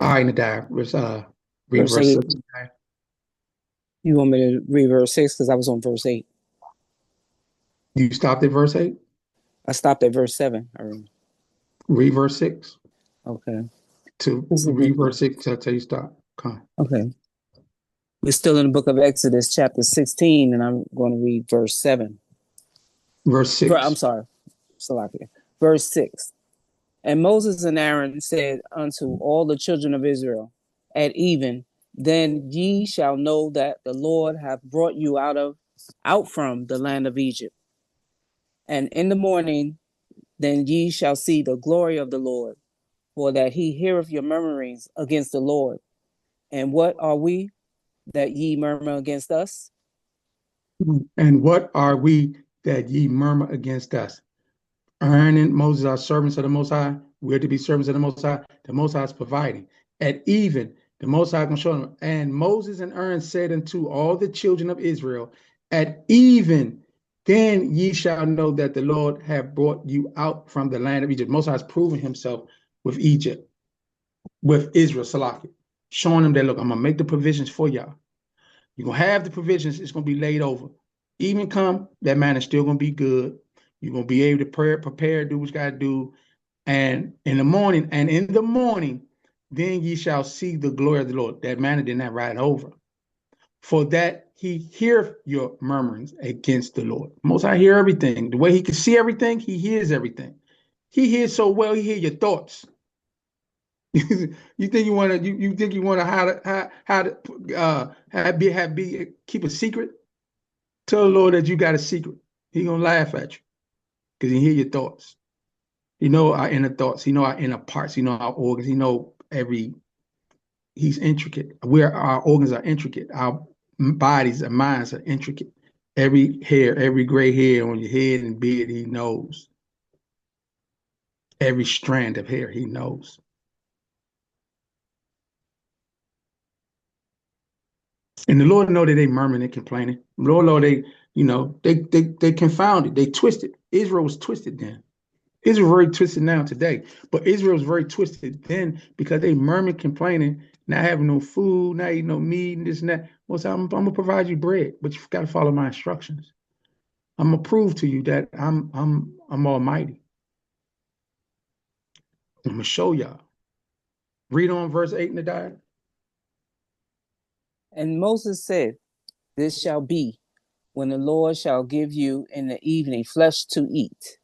All right, Nadab, read Verse verse 8. 6. You want me to read verse 6? Because I was on verse 8. You stopped at verse 8? I stopped at verse 7. Read verse 6. Okay. To This is read verse 6 till you stop. Come. okay. We're still in the book of Exodus, chapter 16, and I'm going to read verse 7. Verse I'm 6. sorry, Salakia. Verse 6. And Moses and Aaron said unto all the children of Israel at even, then ye shall know that the Lord hath brought you out from the land of Egypt. And in the morning, then ye shall see the glory of the Lord, for that he heareth your murmurings against the Lord. And what are we that ye murmur against us? And what are we that ye murmur against us? Aaron and Moses are servants of the Most High. We're to be servants of the Most High. The Most High is providing. At even, the Most High is going to show them. And Moses and Aaron said unto all the children of Israel, at even, then ye shall know that the Lord have brought you out from the land of Egypt. Most High has proven himself with Egypt, with Israel, Salaki, showing them that, look, I'm going to make the provisions for y'all. You're going to have the provisions. It's going to be laid over. Even come, that man is still going to be good. You're going to be able to prepare, do what you got to do. And in the morning, then ye shall see the glory of the Lord. That manna did not ride over. For that he heareth your murmurings against the Lord. Most High hear everything. The way he can see everything, he hears everything. He hears so well, he hears your thoughts. You think you want to you think you want to how to keep a secret? Tell the Lord that you got a secret. He gonna laugh at you because he hear your thoughts. He know our inner thoughts. He know our inner parts. He know our organs. He know every. He's intricate. Where our organs are intricate. Our bodies and minds are intricate. Every hair, every gray hair on your head and beard, he knows. Every strand of hair, he knows. And the Lord know that they murmuring and complaining. Lord, they confounded. They twisted. Israel was twisted then. Israel very twisted now today, but Israel was very twisted then because they murmured, complaining, not having no food, not eating no meat, and this and that. Well, so I'm gonna provide you bread, but you've got to follow my instructions. I'm gonna prove to you that I'm Almighty. I'm gonna show y'all. Read on verse 8 in the diary. And Moses said, this shall be when the Lord shall give you in the evening flesh to eat,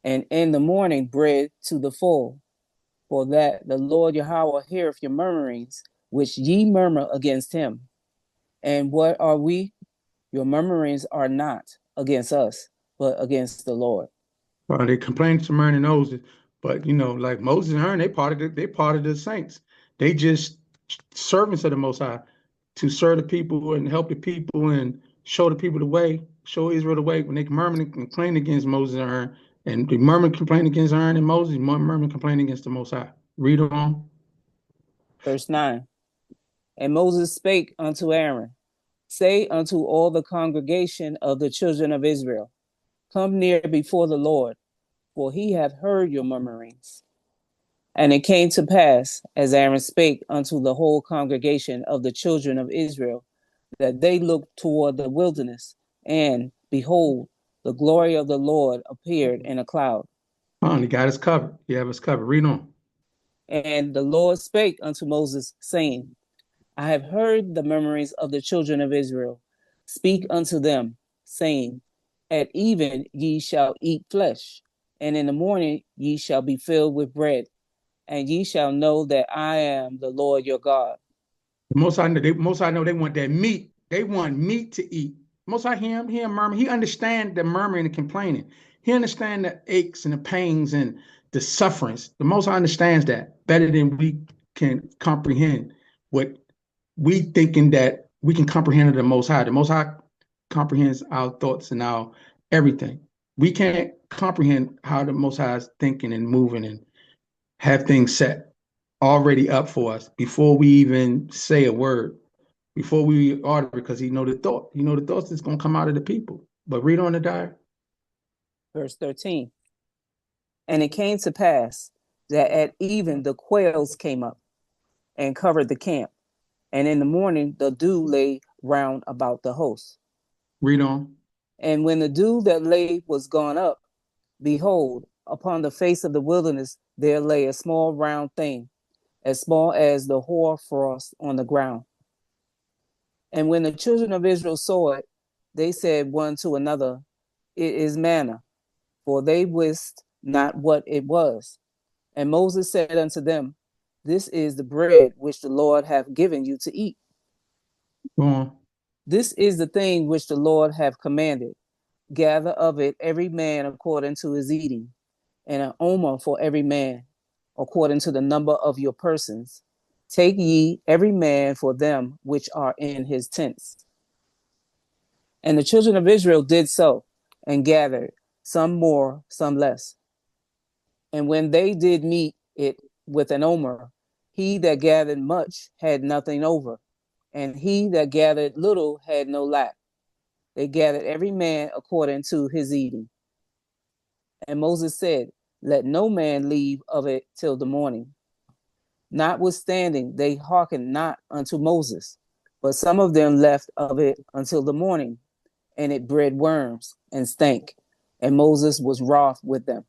and in the morning bread to the full, for that the Lord Yahawah heareth your murmurings, which ye murmur against him. And what are we? Your murmurings are not against us, but against the Lord. Well, they complained to Aaron and Moses, but like Moses and Aaron, they part of the saints. They just servants of the Most High to serve the people and help the people and show the people the way, show Israel the way. When they murmur and complain against Moses and Aaron, and they murmur and complain against Aaron and Moses, murmur and complain against the Most High. Read on. Verse 9. And Moses spake unto Aaron, say unto all the congregation of the children of Israel, come near before the Lord, for he hath heard your murmurings. And it came to pass, as Aaron spake unto the whole congregation of the children of Israel, that they looked toward the wilderness, and behold, the glory of the Lord appeared in a cloud. He got us covered. He have us covered. Read on. And the Lord spake unto Moses, saying, I have heard the murmurings of the children of Israel. Speak unto them, saying, at even ye shall eat flesh, and in the morning ye shall be filled with bread, and ye shall know that I am the Lord your God. Most I know they want that meat. They want meat to eat. Most I hear him murmur. He understand the murmuring and complaining. He understand the aches and the pains and the sufferings. The Most High understands that better than we can comprehend. What we thinking that we can comprehend the Most High. The Most High comprehends our thoughts and our everything. We can't comprehend how the Most High is thinking and moving and have things set already up for us before we even say a word, before we order, because he know the thought. He know the thoughts that's gonna come out of the people. But read on the diary. Verse 13. And it came to pass that at even the quails came up, and covered the camp. And in the morning the dew lay round about the host. Read on. And when the dew that lay was gone up, behold, upon the face of the wilderness there lay a small round thing, as small as the hoar frost on the ground. And when the children of Israel saw it, they said one to another, it is manna, for they wist not what it was. And Moses said unto them, this is the bread which the Lord hath given you to eat. Go on. This is the thing which the Lord hath commanded. Gather of it every man according to his eating, and an omer for every man, according to the number of your persons. Take ye every man for them which are in his tents. And the children of Israel did so, and gathered, some more, some less. And when they did meet it with an omer, he that gathered much had nothing over, and he that gathered little had no lack. They gathered every man according to his eating. And Moses said, let no man leave of it till the morning. Notwithstanding, they hearkened not unto Moses, but some of them left of it until the morning, and it bred worms and stank, and Moses was wroth with them.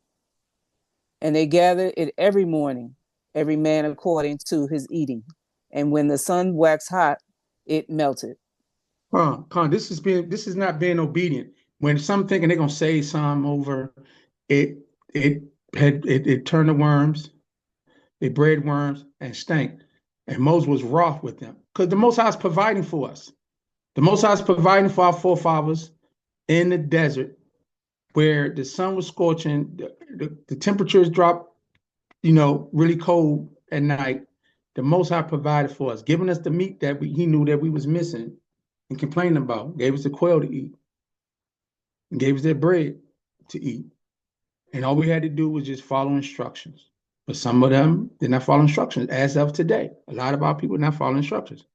And they gathered it every morning, every man according to his eating. And when the sun waxed hot, it melted. This is not being obedient. When some thinking they're gonna save some over, it it turned to worms, it bred worms and stank. And Moses was wroth with them. Because the Most High is providing for us. The Most High is providing for our forefathers in the desert where the sun was scorching, the temperatures dropped, really cold at night. The Most High provided for us, giving us the meat that he knew that we was missing and complaining about. Gave us the quail to eat, and gave us that bread to eat. And all we had to do was just follow instructions. But some of them did not follow instructions as of today. A lot of our people not follow instructions.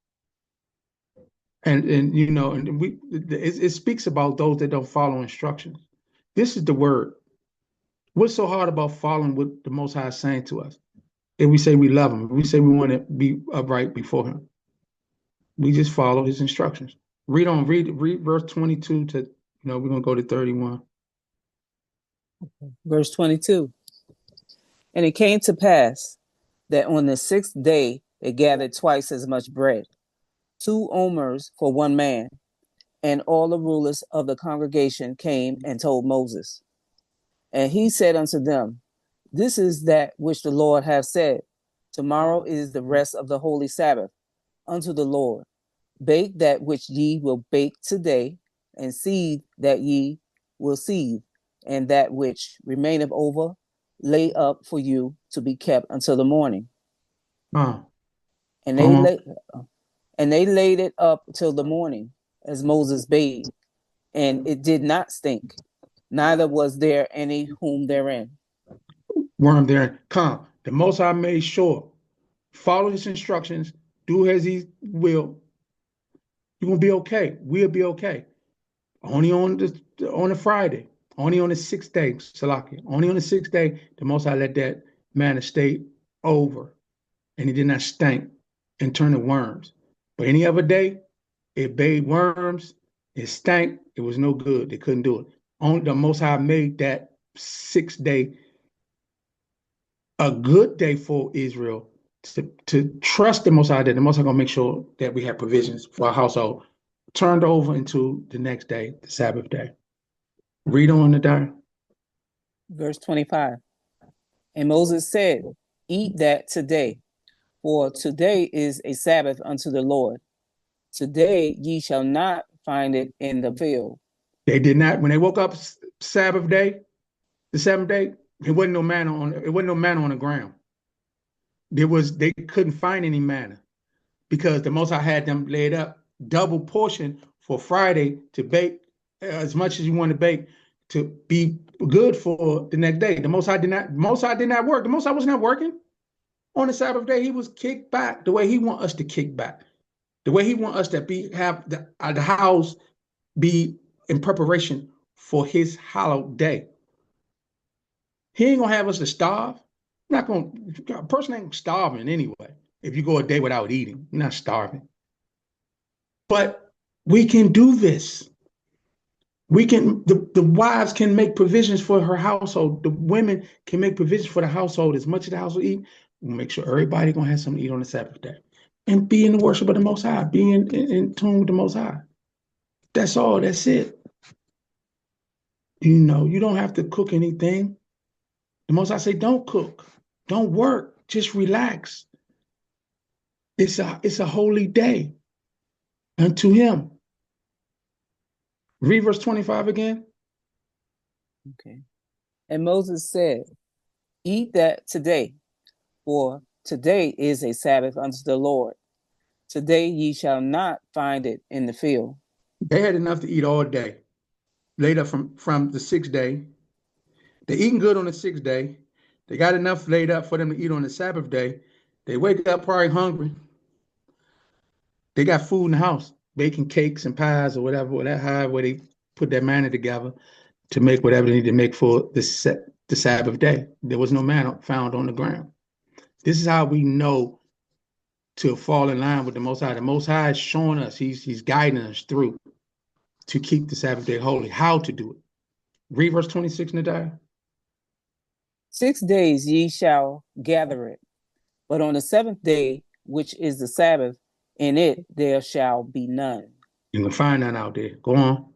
And it speaks about those that don't follow instructions. This is the word. What's so hard about following what the Most High is saying to us? If we say we love him, if we say we want to be upright before him, we just follow his instructions. Read verse 22 to, we're going to go to 31. Verse 22. And it came to pass that on the 6th day they gathered twice as much bread, 2 omers for one man. And all the rulers of the congregation came and told Moses. And he said unto them, this is that which the Lord hath said. Tomorrow is the rest of the holy Sabbath unto the Lord. Bake that which ye will bake today, and seethe that ye will seethe, and that which remaineth over, lay up for you to be kept until the morning. Uh, And they laid it up till the morning, as Moses bade, and it did not stink, neither was there any whom therein. Worm there. Come. The Most High made sure. Follow his instructions. Do as he will. You're gonna be okay. We'll be okay. Only on the Friday. Only on the 6th day, Salaki. Only on the 6th day, the Most High let that manna stay over, and it did not stink and turn to worms. But any other day, it bade worms. It stank. It was no good. They couldn't do it. Only the Most High made that 6th day a good day for Israel to trust the Most High, that the Most High gonna make sure that we have provisions for our household. Turned over into the next day, the Sabbath day. Read on the diary. Verse 25. And Moses said, eat that today, for today is a Sabbath unto the Lord. Today ye shall not find it in the field. They did not, when they woke up Sabbath day, the 7th day, it wasn't no manna on the ground. They couldn't find any manna because the Most High had them laid up double portion for Friday to bake as much as you want to bake to be good for the next day. The Most High did not work. The Most High was not working on the Sabbath day. He was kicked back the way he want us to kick back, the way he want us to have the house be in preparation for his hallowed day. He ain't gonna have us to starve. Not gonna, a person ain't starving anyway. if you go a day without eating. You're not starving. But we can do this. We can, the wives can make provisions for her household. The women can make provisions for the household as much as the household eat. We'll make sure everybody gonna have something to eat on the Sabbath day. And be in the worship of the Most High, be in tune with the Most High. That's all, that's it. You don't have to cook anything. The Most High say, don't cook, don't work, just relax. It's a holy day unto him. Read verse 25 again. Okay. And Moses said, eat that today, for today is a Sabbath unto the Lord. Today ye shall not find it in the field. They had enough to eat all day. Laid up from the 6th day. They're eating good on the 6th day. They got enough laid up for them to eat on the Sabbath day. They wake up probably hungry. They got food in the house, baking cakes and pies or whatever, where they put their manna together to make whatever they need to make for the Sabbath day. There was no manna found on the ground. This is how we know to fall in line with the Most High. The Most High is showing us, he's guiding us through to keep the Sabbath day holy, how to do it. Read verse 26, Nadiah. 6 days ye shall gather it, but on the 7th day, which is the Sabbath, in it there shall be none. You can find that out there. Go on.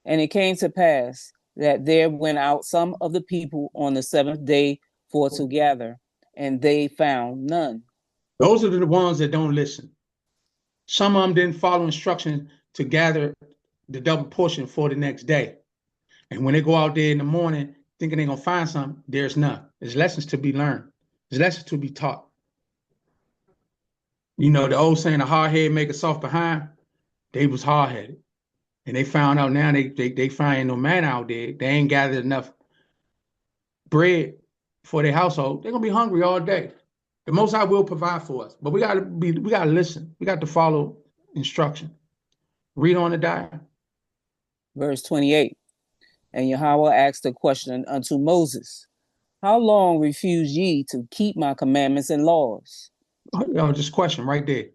And it came to pass that there went out some of the people on the 7th day for to gather, and they found none. Those are the ones that don't listen. Some of them didn't follow instructions to gather the double portion for the next day. And when they go out there in the morning thinking they're going to find something, there's none. There's lessons to be learned. There's lessons to be taught. The old saying, a hard head make a soft behind. They was hard-headed. And they found out now they find no man out there. They ain't gathered enough bread for their household. They're going to be hungry all day. The Most High will provide for us. But we got to listen. We got to follow instruction. Read on the diet. Verse 28. And Yahawah asked a question unto Moses, how long refuse ye to keep my commandments and laws? Just question right there.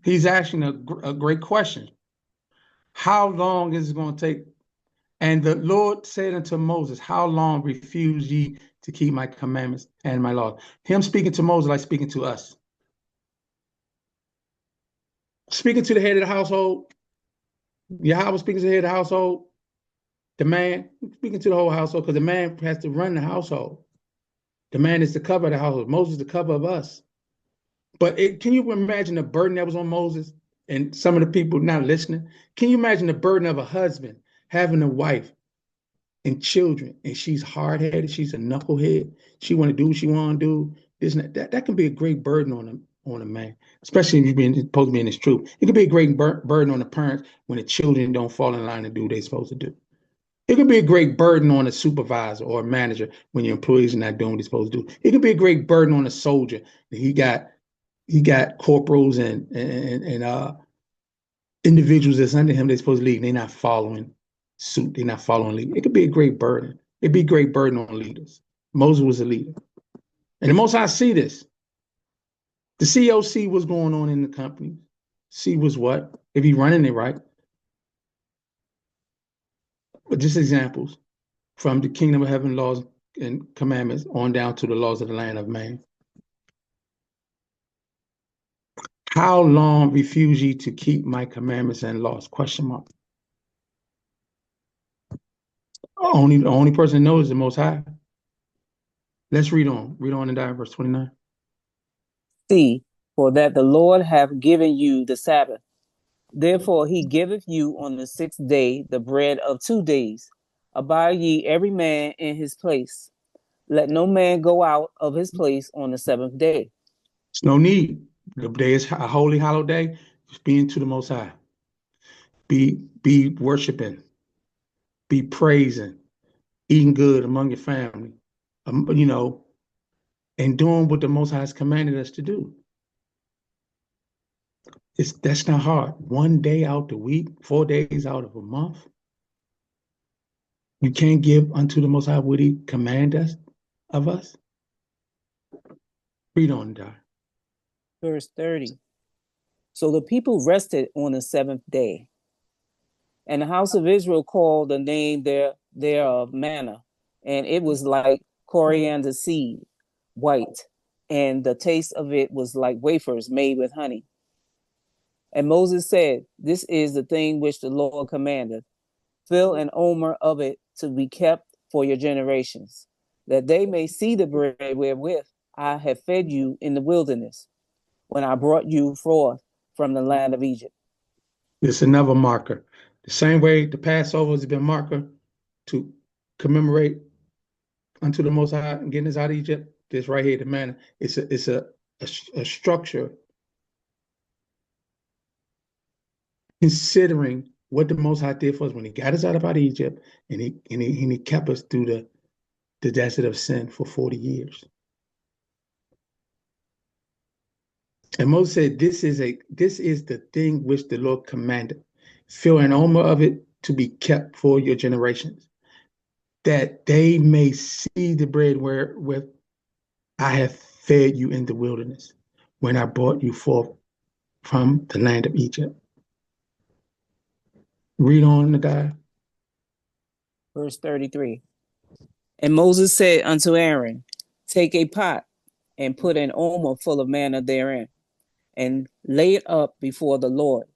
He's asking a great question. How long is it going to take? And the Lord said unto Moses, how long refuse ye to keep my commandments and my laws? Him speaking to Moses like speaking to us. Speaking to the head of the household. Yahawah speaking to the head of the household. The man speaking to the whole household, because the man has to run the household. The man is the cover of the household. Moses is the cover of us. But can you imagine the burden that was on Moses and some of the people not listening? Can you imagine the burden of a husband having a wife and children, and she's hard-headed, she's a knucklehead, she want to do what she want to do, this and that. That can be a great burden on a man, especially if you're supposed to be in this truth. It can be a great burden on the parents when the children don't fall in line and do what they're supposed to do. It could be a great burden on a supervisor or a manager when your employees are not doing what they're supposed to do. It could be a great burden on a soldier. He got corporals and individuals that's under him they're supposed to lead. They're not following suit. They're not following lead. It could be a great burden. It'd be a great burden on leaders. Moses was a leader. And the most I see this. The CEO see what's going on in the company. See what's what. If he's running it right. But just examples from the kingdom of heaven laws and commandments on down to the laws of the land of man. How long refuse ye to keep my commandments and laws? Question mark. The only person that knows is the Most High. Let's read on. Read on and die, verse 29. See, for that the Lord hath given you the Sabbath. Therefore he giveth you on the 6th day the bread of 2 days. Abide ye every man in his place. Let no man go out of his place on the 7th day. There's no need. The day is a holy, hallowed day. Just be into the Most High. Be worshiping. Be praising. Eating good among your family. And doing what the Most High has commanded us to do. That's not hard. 1 day out the week, 4 days out of a month. You can't give unto the Most High what he command us of us. Read on, die. Verse 30. So the people rested on the seventh day. And the house of Israel called the name thereof manna, and it was like coriander seed, white, and the taste of it was like wafers made with honey. And Moses said, This is the thing which the Lord commanded. Fill an omer of it to be kept for your generations, that they may see the bread wherewith I have fed you in the wilderness, when I brought you forth from the land of Egypt. It's another marker. The same way the Passover has been marker to commemorate unto the Most High and getting us out of Egypt. This right here, the manna. It's a structure considering what the Most High did for us when He got us out of Egypt, and He kept us through the desert of sin for 40 years. And Moses said, "This is the thing which the Lord commanded. Fill an omer of it to be kept for your generations, that they may see the bread wherewith I have fed you in the wilderness, when I brought you forth from the land of Egypt." Read on, the guy. Verse 33. And Moses said unto Aaron, Take a pot and put an omer full of manna therein, and lay it up before the Lord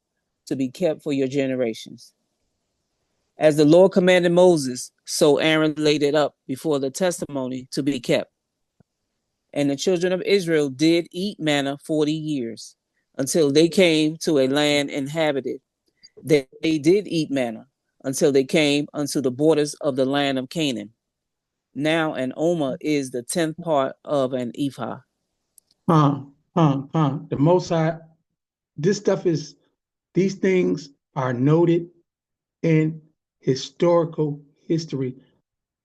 to be kept for your generations. As the Lord commanded Moses, so Aaron laid it up before the testimony to be kept. And the children of Israel did eat manna 40 years, until they came to a land inhabited. They did eat manna until they came unto the borders of the land of Canaan. Now an omer is the 10th part of an ephah. The Most High, these things are noted in historical history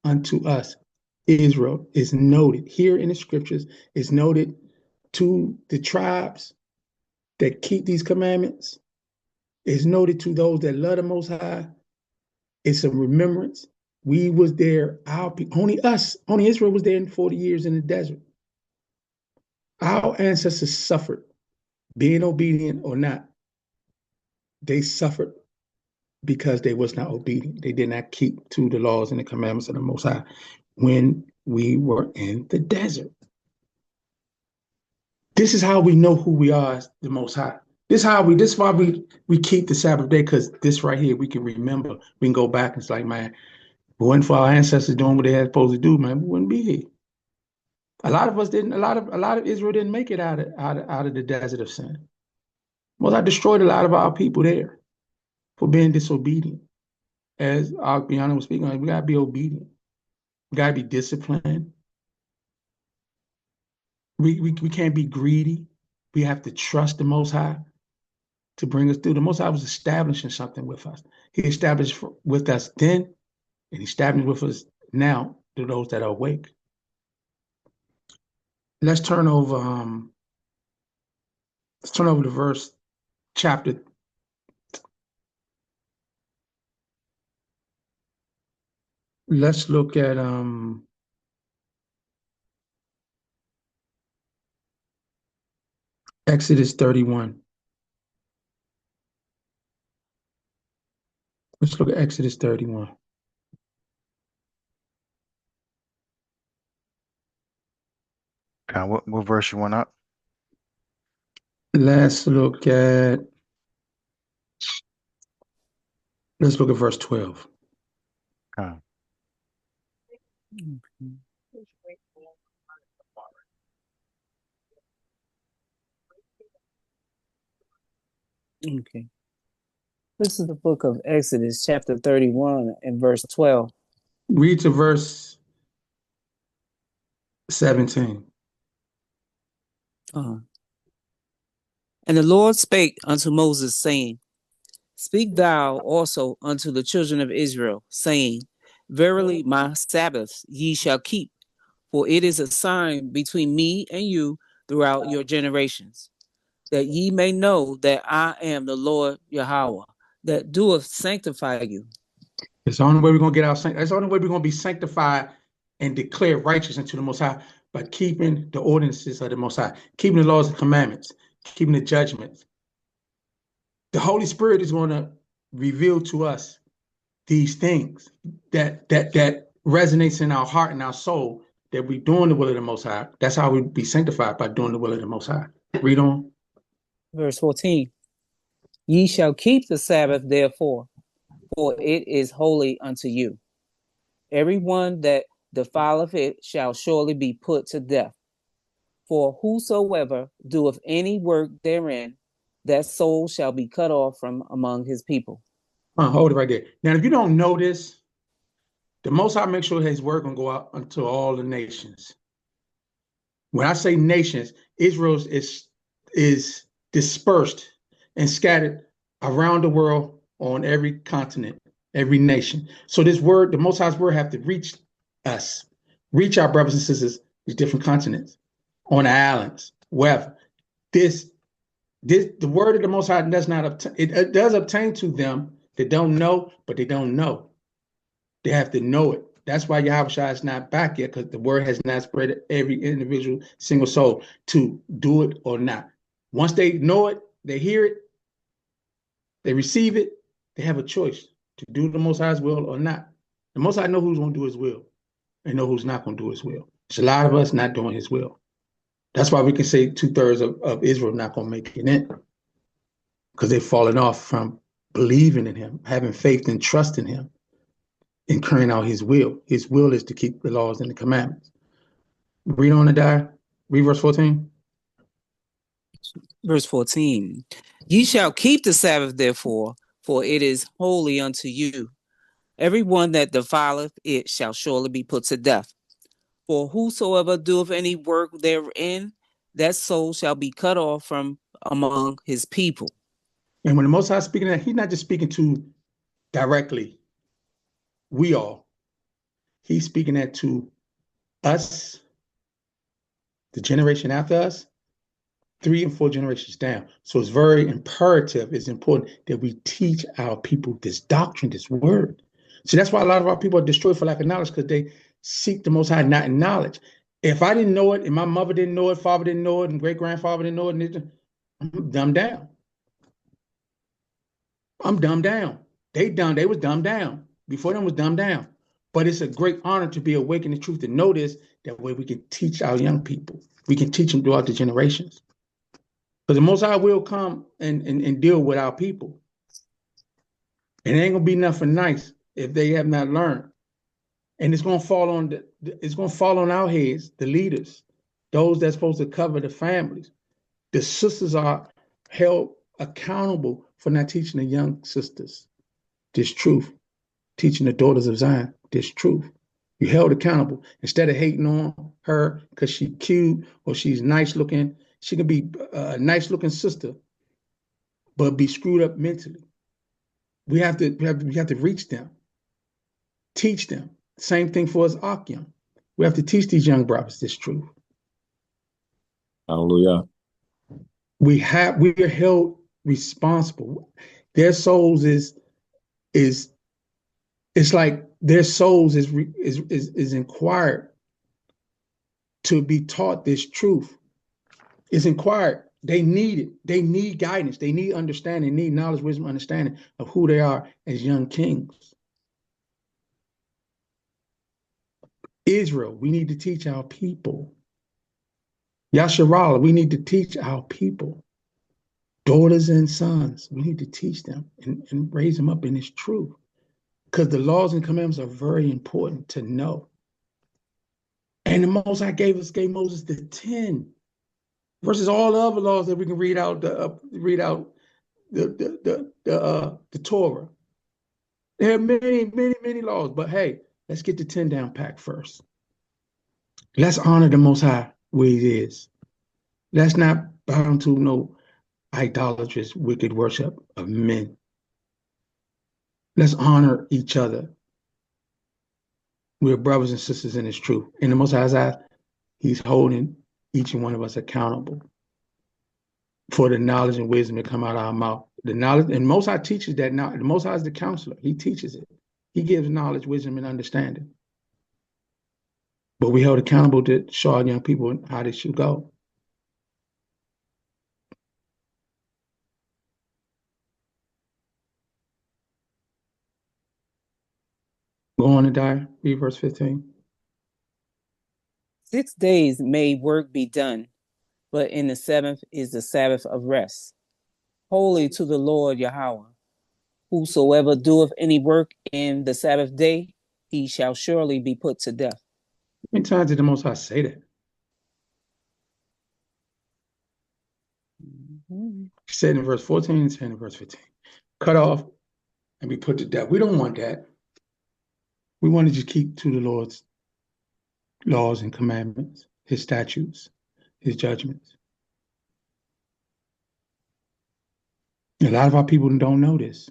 unto us. Israel is noted here in the scriptures, is noted to the tribes that keep these commandments, is noted to those that love the Most High. It's a remembrance. We was there, only Israel was there in 40 years in the desert. Our ancestors suffered, being obedient or not. They suffered because they was not obedient. They did not keep to the laws and the commandments of the Most High when we were in the desert. This is how we know who we are as the Most High. This is why we keep the Sabbath day, because this right here we can remember. We can go back and it's like, man, if it wasn't for our ancestors doing what they had supposed to do, man, we wouldn't be here. A lot of us didn't. A lot of Israel didn't make it out of the desert of sin. Well, I destroyed a lot of our people there for being disobedient. As Agbiana was speaking, we gotta be obedient. We gotta be disciplined. We can't be greedy. We have to trust the Most High to bring us through. The Most High was establishing something with us. He established with us then, and He established with us now to those that are awake. Let's turn over to verse chapter. Let's look at Exodus 31. Let's look at Exodus 31. What verse you want up? Let's look at verse 12. Okay. Okay. This is the book of Exodus, chapter 31 and verse 12. Read to verse 17. And the Lord spake unto Moses, saying, Speak thou also unto the children of Israel, saying, Verily my Sabbaths ye shall keep, for it is a sign between me and you throughout your generations, that ye may know that I am the Lord Yahawah, that doeth sanctify you. It's the only way we're going to get that's the only way we're going to be sanctified and declared righteous unto the Most High, by keeping the ordinances of the Most High, keeping the laws and commandments. keeping the judgments. The Holy Spirit is going to reveal to us these things that resonates in our heart and our soul, that we doing the will of the Most High. That's how we be sanctified, by doing the will of the Most High. Read on. Verse 14. Ye shall keep the Sabbath, therefore, for it is holy unto you. Everyone that defileth it shall surely be put to death. For whosoever doeth any work therein, that soul shall be cut off from among his people. Hold it right there. Now, if you don't know this, the Most High makes sure his word can go out unto all the nations. When I say nations, Israel is dispersed and scattered around the world on every continent, every nation. So this word, the Most High's word, have to reach us, reach our brothers and sisters, these different continents, on the islands, wherever. The word of the Most High does not obtain. It does obtain to them that don't know, but they don't know. They have to know it. That's why Yahawah is not back yet, because the word has not spread to every individual, single soul to do it or not. Once they know it, they hear it, they receive it, they have a choice to do the Most High's will or not. The Most High know who's going to do his will and know who's not going to do his will. There's a lot of us not doing his will. That's why we can say 2/3 of Israel not going to make it in, because they've fallen off from believing in him, having faith and trust in him, and carrying out his will. His will is to keep the laws and the commandments. Read on the die. Read verse 14. Verse 14. Ye shall keep the Sabbath, therefore, for it is holy unto you. Everyone that defileth it shall surely be put to death. For whosoever doeth any work therein, that soul shall be cut off from among his people. And when the Most High is speaking that, he's not just speaking to directly we all. He's speaking that to us, the generation after us, 3 and 4 generations down. So it's very imperative, it's important that we teach our people this doctrine, this word. So that's why a lot of our people are destroyed for lack of knowledge, because they seek the Most High not in knowledge. If I didn't know it, and my mother didn't know it, father didn't know it, and great-grandfather didn't know it, and I'm dumbed down. I'm dumbed down. They was dumbed down. Before them was dumbed down. But it's a great honor to be awakened to truth and know this. That way we can teach our young people. We can teach them throughout the generations. Because the Most High will come and deal with our people. And it ain't gonna be nothing nice if they have not learned. And it's gonna fall on our heads, the leaders, those that's supposed to cover the families. The sisters are held accountable for not teaching the young sisters this truth, teaching the daughters of Zion this truth. You held accountable. Instead of hating on her because she's cute or she's nice looking, she can be a nice looking sister, but be screwed up mentally. We have to reach them, teach them. Same thing for us, Akim. We have to teach these young brothers this truth. Hallelujah. We are held responsible. Their souls is it's like their souls is inquired to be taught this truth. It's inquired. They need it. They need guidance. They need understanding, need knowledge, wisdom, understanding of who they are as young kings. Israel, we need to teach our people. YaSharAhLa, we need to teach our people. Daughters and sons, we need to teach them and raise them up in this truth. Because the laws and commandments are very important to know. And the Most High gave Moses the 10 versus all the other laws that we can read out the Torah. There are many laws, but hey, let's get the 10 down packed first. Let's honor the Most High where he is. Let's not bow to no idolatrous, wicked worship of men. Let's honor each other. We're brothers and sisters in this truth. And the Most High's eyes, he's holding each and one of us accountable for the knowledge and wisdom that come out of our mouth. The knowledge, and Most High teaches that now. The Most High is the counselor. He teaches it. He gives knowledge, wisdom, and understanding. But we held accountable to show our young people how they should go. Go on and die. Read verse 15. 6 days may work be done, but in the seventh is the Sabbath of rest, holy to the Lord Yahawah. Whosoever doeth any work in the Sabbath day, he shall surely be put to death. How many times did the Most High say that? He said in verse 14 and said in verse 15. Cut off and be put to death. We don't want that. We want to just keep to the Lord's laws and commandments, his statutes, his judgments. A lot of our people don't know this.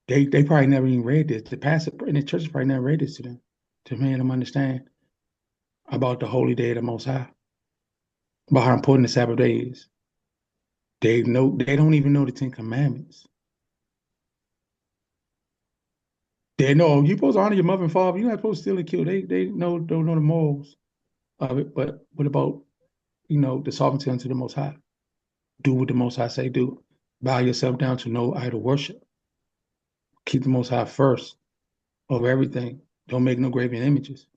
They probably never even read this. The pastor in the church probably never read this to them, to make them understand about the holy day of the Most High, about how important the Sabbath day is. They don't even know the Ten Commandments. They know you're supposed to honor your mother and father. You're not supposed to steal and kill. They don't know the morals of it. But what about, the sovereignty unto the Most High? Do what the Most High say do. Bow yourself down to no idol worship. Keep the Most High first over everything. Don't make no graven images.